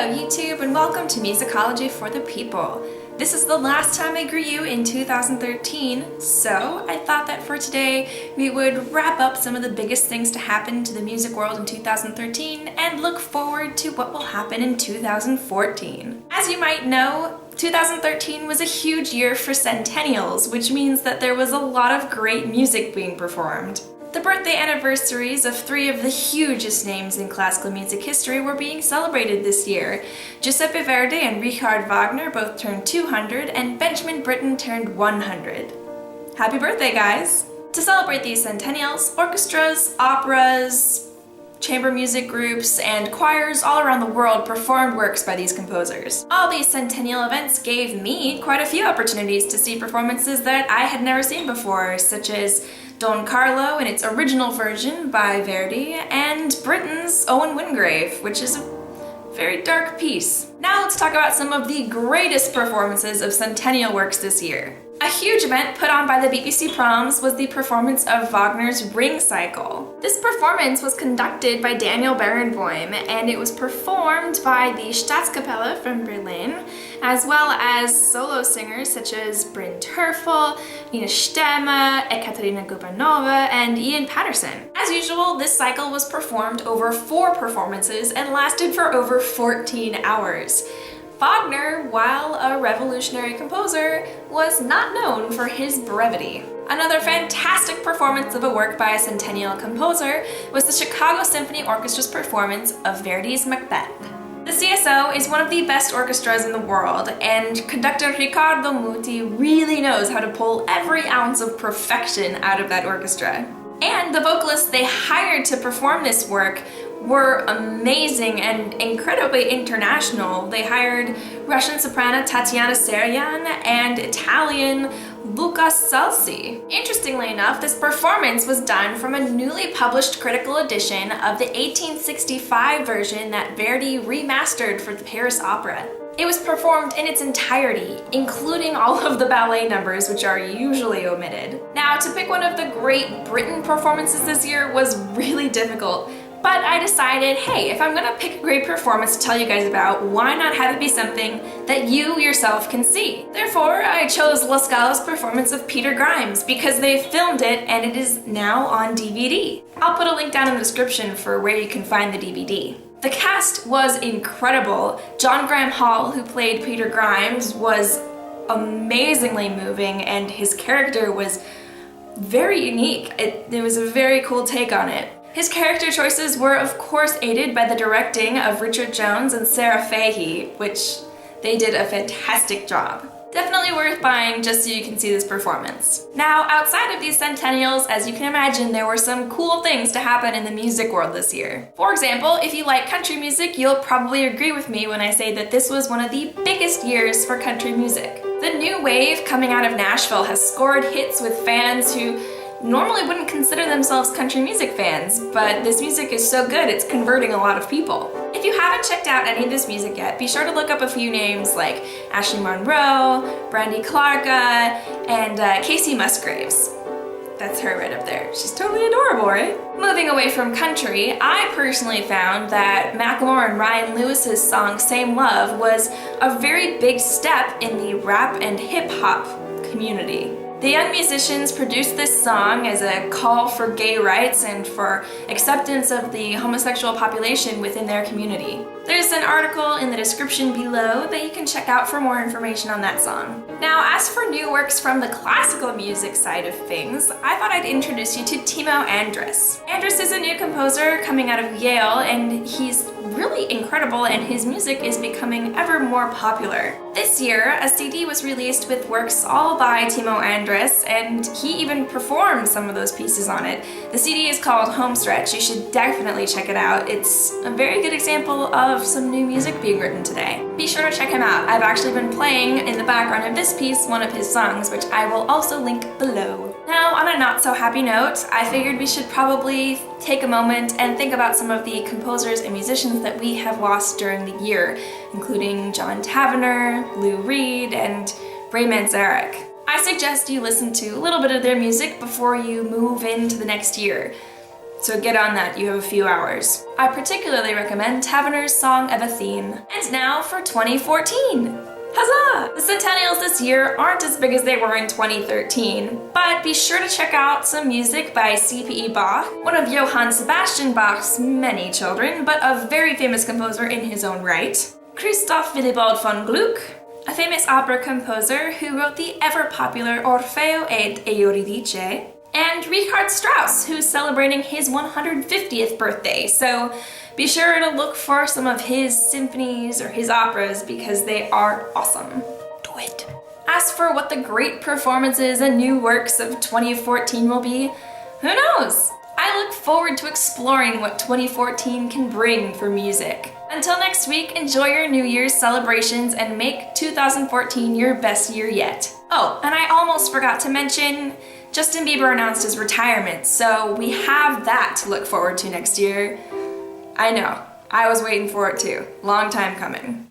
Hello YouTube and welcome to Musicology for the People. This is the last time I greet you in 2013, so I thought that for today we would wrap up some of the biggest things to happen to the music world in 2013 and look forward to what will happen in 2014. As you might know, 2013 was a huge year for Centennials, which means that there was a lot of great music being performed. The birthday anniversaries of three of the hugest names in classical music history were being celebrated this year. Giuseppe Verdi and Richard Wagner both turned 200, and Benjamin Britten turned 100. Happy birthday, guys! To celebrate these centennials, orchestras, operas, chamber music groups, and choirs all around the world performed works by these composers. All these centennial events gave me quite a few opportunities to see performances that I had never seen before, such as Don Carlo in its original version by Verdi, and Britten's Owen Wingrave, which is a very dark piece. Now let's talk about some of the greatest performances of centennial works this year. A huge event put on by the BBC Proms was the performance of Wagner's Ring Cycle. This performance was conducted by Daniel Barenboim, and it was performed by the Staatskapelle from Berlin, as well as solo singers such as Bryn Terfel, Nina Stemme, Ekaterina Gubanova, and Ian Patterson. As usual, this cycle was performed over 4 performances and lasted for over 14 hours. Wagner, while a revolutionary composer, was not known for his brevity. Another fantastic performance of a work by a centennial composer was the Chicago Symphony Orchestra's performance of Verdis Macbeth. The CSO is one of the best orchestras in the world, and conductor Riccardo Muti really knows how to pull every ounce of perfection out of that orchestra. And the vocalists they hired to perform this work were amazing and incredibly international. They hired Russian soprano Tatiana Seryan and Italian Luca Salsi. Interestingly enough, this performance was done from a newly published critical edition of the 1865 version that Verdi remastered for the Paris Opera. It was performed in its entirety, including all of the ballet numbers, which are usually omitted. Now, to pick one of the great Britten performances this year was really difficult, but I decided, hey, if I'm gonna pick a great performance to tell you guys about, why not have it be something that you yourself can see? Therefore, I chose La Scala's performance of Peter Grimes because they filmed it and it is now on DVD. I'll put a link down in the description for where you can find the DVD. The cast was incredible. John Graham Hall, who played Peter Grimes, was amazingly moving, and his character was very unique. It was a very cool take on it. His character choices were of course aided by the directing of Richard Jones and Sarah Fahey, which they did a fantastic job. Definitely worth buying just so you can see this performance. Now, outside of these centennials, as you can imagine, there were some cool things to happen in the music world this year. For example, if you like country music, you'll probably agree with me when I say that this was one of the biggest years for country music. The new wave coming out of Nashville has scored hits with fans who normally wouldn't consider themselves country music fans, but this music is so good it's converting a lot of people. If you haven't checked out any of this music yet, be sure to look up a few names like Ashley Monroe, Brandy Clarka, and Casey Musgraves. That's her right up there. She's totally adorable, right? Moving away from country, I personally found that Macklemore and Ryan Lewis's song Same Love was a very big step in the rap and hip-hop community. The young musicians produced this song as a call for gay rights and for acceptance of the homosexual population within their community. There's an article in the description below that you can check out for more information on that song. Now, as for new works from the classical music side of things, I thought I'd introduce you to Timo Andres. Andres is a new composer coming out of Yale, and he's really incredible, and his music is becoming ever more popular. This year, a CD was released with works all by Timo Andres, and he even performed some of those pieces on it. The CD is called Homestretch. You should definitely check it out. It's a very good example of some new music being written today. Be sure to check him out. I've actually been playing in the background of this piece one of his songs, which I will also link below. Now, on a not so happy note, I figured we should probably take a moment and think about some of the composers and musicians that we have lost during the year, including John Tavener, Lou Reed, and Ray Manzarek. I suggest you listen to a little bit of their music before you move into the next year. So get on that, you have a few hours. I particularly recommend Taverner's Song of Athene. And now for 2014! Huzzah! The Centennials this year aren't as big as they were in 2013, but be sure to check out some music by C.P.E. Bach, one of Johann Sebastian Bach's many children, but a very famous composer in his own right, Christoph Willibald von Gluck, a famous opera composer who wrote the ever-popular Orfeo ed Euridice, and Richard Strauss, who's celebrating his 150th birthday, so be sure to look for some of his symphonies or his operas because they are awesome. Do it! As for what the great performances and new works of 2014 will be, who knows? I look forward to exploring what 2014 can bring for music. Until next week, enjoy your New Year's celebrations and make 2014 your best year yet. Oh, and I almost forgot to mention, Justin Bieber announced his retirement, so we have that to look forward to next year. I know, I was waiting for it too. Long time coming.